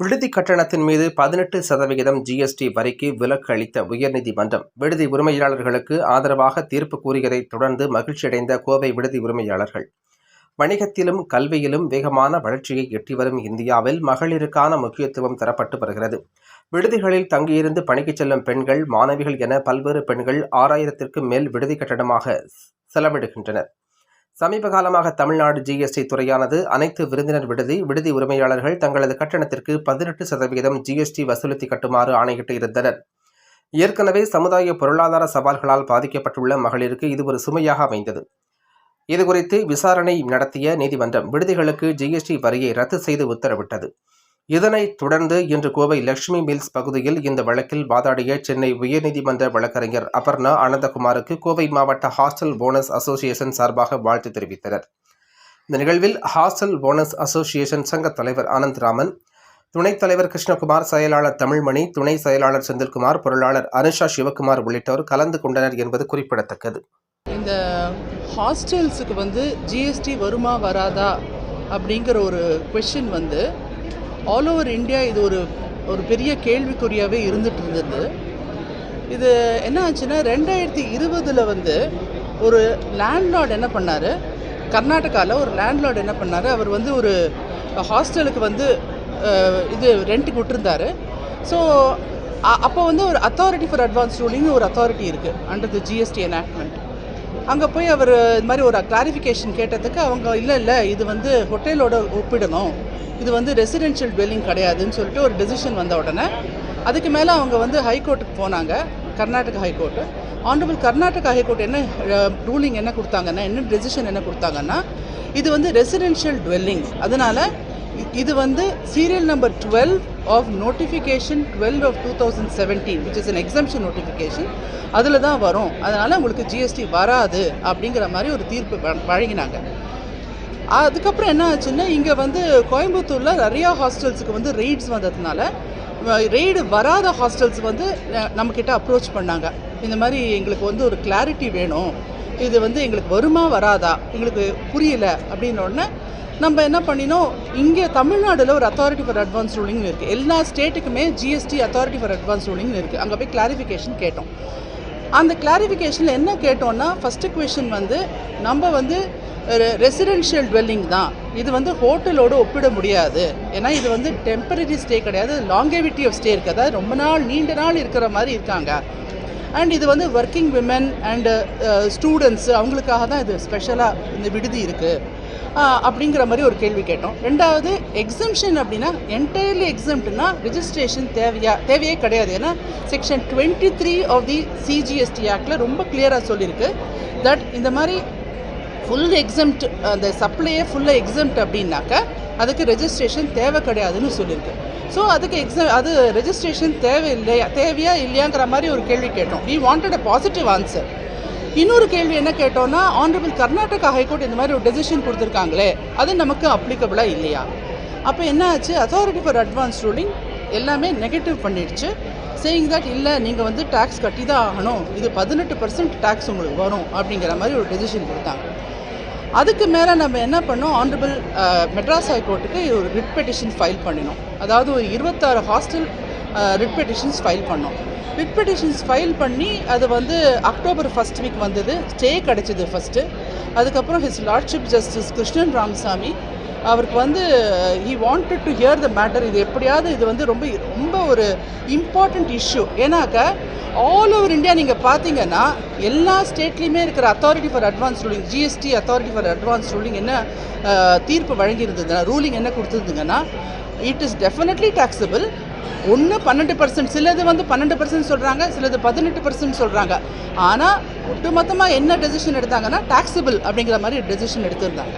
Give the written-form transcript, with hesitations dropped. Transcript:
விடுதி கட்டணத்தின் மீது 18% ஜிஎஸ்டி வரிக்கு விலக்கு அளித்த உயர்நீதிமன்றம் விடுதி உரிமையாளர்களுக்கு ஆதரவாக தீர்ப்பு கூறியதைத் தொடர்ந்து மகிழ்ச்சியடைந்த கோவை விடுதி உரிமையாளர்கள். வணிகத்திலும் கல்வியிலும் வேகமான வளர்ச்சியை எட்டி வரும் இந்தியாவில் மகளிருக்கான முக்கியத்துவம் தரப்பட்டு வருகிறது. விடுதிகளில் தங்கியிருந்து பணிக்கு செல்லும் பெண்கள், மாணவிகள் என பல்வேறு பெண்கள் 6000க்கும் மேல் விடுதி கட்டணமாக செலவிடுகின்றனர். சமீப காலமாக தமிழ்நாடு ஜிஎஸ்டி துறையானது அனைத்து விருந்தினர் விடுதி உரிமையாளர்கள் தங்களது கட்டணத்திற்கு 18% ஜிஎஸ்டி வசூலித்து கட்டுமாறு ஆணையிட்டு இருந்தனர். ஏற்கனவே சமுதாய பொருளாதார சவால்களால் பாதிக்கப்பட்டுள்ள மகளிருக்கு இது ஒரு சுமையாக அமைந்தது. இதுகுறித்து விசாரணை நடத்திய நீதிமன்றம் விடுதிகளுக்கு ஜிஎஸ்டி வரியை ரத்து செய்து உத்தரவிட்டது. இதனைத் தொடர்ந்து இன்று கோவை லட்சுமி மில்ஸ் பகுதியில் இந்த வழக்கில் வாதாடிய சென்னை உயர்நீதிமன்ற வழக்கறிஞர் அபர்ணா அனந்தகுமாருக்கு கோவை மாவட்ட ஹாஸ்டல் ஓனர்ஸ் அசோசியேஷன் சார்பாக வாழ்த்து தெரிவித்தனர். இந்த நிகழ்வில் ஹாஸ்டல் ஓனர்ஸ் அசோசியேஷன் சங்க தலைவர் ஆனந்த்ராமன், துணைத் தலைவர் கிருஷ்ணகுமார், செயலாளர் தமிழ்மணி, துணை செயலாளர் செந்தில்குமார், பொருளாளர் அனுஷா சிவகுமார் உள்ளிட்டோர் கலந்து கொண்டனர் என்பது குறிப்பிடத்தக்கது. இந்த ஹாஸ்டல்ஸுக்கு ஜிஎஸ்டி வருமா வராதா அப்படிங்கிற ஒரு கொஷின் ஆல் ஓவர் இந்தியா இது ஒரு பெரிய கேள்விக்குறியாகவே இருந்துட்டு இருந்தது. இது என்ன ஆச்சுன்னா 2020 ஒரு லேண்ட்லார்ட் என்ன பண்ணார், கர்நாடகாவில் ஒரு லேண்ட்லார்ட் என்ன பண்ணார், அவர் ஒரு ஹாஸ்டலுக்கு இது ரெண்ட்டுக்கு விட்டுருந்தார். ஸோ அப்போ ஒரு அத்தாரிட்டி ஃபார் அட்வான்ஸ் ரூலிங்னு ஒரு அத்தாரிட்டி இருக்குது அண்டர் தி ஜிஎஸ்டி எனாக்ட்மெண்ட். அங்கே போய் அவர் இது மாதிரி ஒரு கிளாரிஃபிகேஷன் கேட்டதுக்கு அவங்க இல்லை இது ஹோட்டலோட ஒப்பிடணும், இது ரெசிடென்ஷியல் டுவெல்லிங் கிடையாதுன்னு சொல்லிட்டு ஒரு டெசிஷன் வந்த உடனே அதுக்கு மேலே அவங்க ஹைகோர்ட்டுக்கு போனாங்க, Karnataka high court. Honourable Karnataka high court என்ன ரூலிங் என்ன கொடுத்தாங்கன்னா, என்ன டெசிஷன் என்ன கொடுத்தாங்கன்னா, இது ரெசிடென்ஷியல் டுவெல்லிங், அதனால் இது serial number 12 of notification 12 of 2017 which is an exemption notification, அதில் தான் வரும், அதனால் உங்களுக்கு ஜிஎஸ்டி வராது அப்படிங்கிற மாதிரி ஒரு தீர்ப்பு வழங்கினாங்க. அதுக்கப்புறம் என்ன ஆச்சுன்னா, இங்கே கோயம்புத்தூரில் நிறையா ஹாஸ்டல்ஸுக்கு ரெய்ட்ஸ் வந்ததுனால ரெய்டு வராத ஹாஸ்டல்ஸ் நம்மக்கிட்ட அப்ரோச் பண்ணாங்க. இந்த மாதிரி எங்களுக்கு ஒரு கிளாரிட்டி வேணும், இது எங்களுக்கு வருமா வராதா எங்களுக்கு புரியல அப்படின்னோடனே நம்ம என்ன பண்ணினோம், இங்கே தமிழ்நாட்டில் ஒரு அத்தாரிட்டி ஃபார் அட்வான்ஸ் ரூலிங்னு இருக்குது. எல்லா ஸ்டேட்டுக்குமே ஜிஎஸ்டி அத்தாரிட்டி ஃபார் அட்வான்ஸ் ரூலிங்னு இருக்குது. அங்கே போய் கிளாரிஃபிகேஷன் கேட்டோம். அந்த கிளாரிஃபிகேஷனில் என்ன கேட்டோன்னா, ஃபஸ்ட்டு கொஷின் நம்ம ரெசிடென்ஷியல் டுவெல்லிங் தான், இது ஹோட்டலோடு ஒப்பிட முடியாது, ஏன்னா இது டெம்பரரி ஸ்டே கிடையாது, லாங்கேவிட்டி ஆஃப் ஸ்டே இருக்குது, அதாவது ரொம்ப நாள் நீண்ட நாள் இருக்கிற மாதிரி இருக்காங்க. அண்ட் இது ஒர்க்கிங் விமென் அண்டு ஸ்டூடெண்ட்ஸு அவங்களுக்காக தான் இது ஸ்பெஷலாக இந்த விடுதி இருக்குது அப்படிங்கிற மாதிரி ஒரு கேள்வி கேட்டோம். ரெண்டாவது, எக்ஸம்ஷன் அப்படின்னா என்டையர்லி எக்ஸம்ப்ட்னா ரெஜிஸ்ட்ரேஷன் தேவையே கிடையாது, ஏன்னா செக்ஷன் 23 ஆஃப் தி சிஜிஎஸ்டி ஆக்டில் ரொம்ப கிளியராக சொல்லியிருக்கு தட் இந்த மாதிரி ஃபுல் எக்ஸம்ப்ட், அந்த சப்ளையே ஃபுல்லாக எக்ஸம்ப்ட் அப்படின்னாக்கா அதுக்கு ரெஜிஸ்ட்ரேஷன் தேவை கிடையாதுன்னு சொல்லியிருக்கு. ஸோ அதுக்கு அது ரெஜிஸ்ட்ரேஷன் தேவையா இல்லையாங்கிற மாதிரி ஒரு கேள்வி கேட்டோம். We wanted a positive answer. இன்னொரு கேள்வி என்ன கேட்டோன்னா, ஆனரபிள் கர்நாடகா ஹைகோர்ட் இந்த மாதிரி ஒரு டெசிஷன் கொடுத்துருக்காங்களே, அது நமக்கு அப்ளிகபிளாக இல்லையா? அப்போ என்ன ஆச்சு, அத்தாரிட்டி ஃபார் அட்வான்ஸ் ரூலிங் எல்லாமே நெகட்டிவ் பண்ணிடுச்சு, சேயிங் தட் இல்லை நீங்கள் டேக்ஸ் கட்டி தான் ஆகணும், இது 18% டேக்ஸ் உங்களுக்கு வரும் அப்படிங்கிற மாதிரி ஒரு டெசிஷன் கொடுத்தாங்க. அதுக்கு மேலே நம்ம என்ன பண்ணோம், ஆனரபிள் மெட்ராஸ் ஹைகோர்ட்டுக்கு ஒரு ரிட் பெட்டிஷன் ஃபைல் பண்ணினோம். அதாவது ஒரு 26 ஹாஸ்டல் ரிட் பெட்டிஷன்ஸ் ஃபைல் பண்ணோம். ரிட் பெட்டிஷன்ஸ் ஃபைல் பண்ணி அது அக்டோபர் 1st வீக் வந்தது, ஸ்டே கிடச்சிது ஃபஸ்ட்டு. அதுக்கப்புறம் his lordship justice Krishnan Ramaswamy அவருக்கு he wanted to hear the matter, இது எப்படியாவது இது ரொம்ப ஒரு இம்பார்ட்டண்ட் இஷ்யூ. ஏன்னாக்கா ஆல் ஓவர் இந்தியா நீங்கள் பார்த்தீங்கன்னா எல்லா ஸ்டேட்லேயுமே இருக்கிற authority for advance ruling, GST authority for advance ruling என்ன தீர்ப்பு வழங்கியிருந்ததுன்னா, ரூலிங் என்ன கொடுத்துருந்துங்கன்னா, இட் இஸ் டெஃபினெட்லி டாக்ஸபிள். 12%, சிலது 12% சொல்கிறாங்க, சிலது 18% சொல்கிறாங்க. ஆனால் ஒட்டுமொத்தமாக என்ன டெசிஷன் எடுத்தாங்கன்னா டாக்ஸபிள் அப்படிங்கிற மாதிரி டெசிஷன் எடுத்திருந்தாங்க.